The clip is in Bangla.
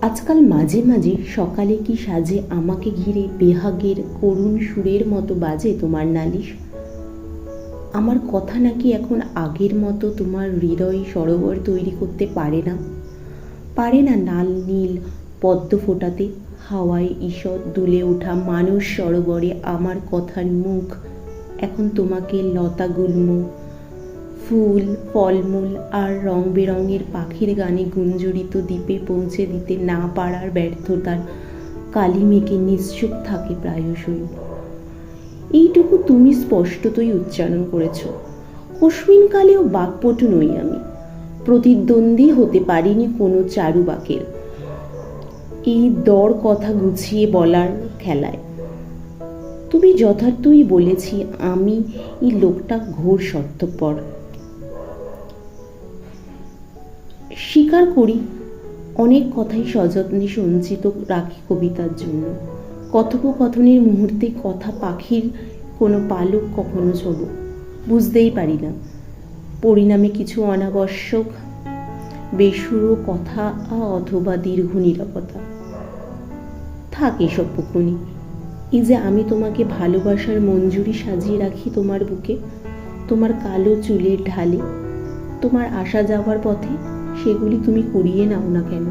আজকাল মাঝে মাঝে সকালে কি সাজে আমাকে ঘিরে বেহাগের করুণ সুরের মতো বাজে তোমার নালিশ। আমার কথা নাকি এখন আগের মতো তোমার হৃদয় সরোবর তৈরি করতে পারে না লাল নীল পদ্ম ফোটাতে। হাওয়ায় ঈষৎ দুলে ওঠা মানুষ সরোবরে আমার কথার মুখ এখন তোমাকে লতাগুল্ম ফুল ফলমূল আর রং বেরঙের পাখির গানে গুঞ্জরিত দ্বীপে পৌঁছে দিতে না পারার ব্যর্থতার কালি মেঘে নিশ্চুপ থাকে প্রায়শই। এইটুকু তুমি স্পষ্টতই উচ্চারণ করেছ। কস্মিনকালেও বাক্পটু নই আমি, প্রতিদ্বন্দ্বী হতে পারিনি কোনো চারুবাকের এই দর কথা গুছিয়ে বলার খেলায়। তুমি যথার্থই বলেছি, আমি এই লোকটা ঘোর স্বার্থপর। স্বীকার করি, অনেক কথাই সযত্নে সঞ্চিত রাখি কবিতার জন্য। কথোপকথনের মুহূর্তে কথা পাখির কোনো পালক কখনো ছোড়ো, বুঝতেই পারি না। পরিণামে কিছু অনাবশ্যক বেসুরো কথা অথবা দীর্ঘ নীরবতা। থাক এসব বকুনি। এই যে আমি তোমাকে ভালোবাসার মঞ্জুরি সাজিয়ে রাখি তোমার বুকে, তোমার কালো চুলের ঢালে, তোমার আসা যাওয়ার পথে, সেগুলি তুমি কুড়িয়ে নাও না কেন?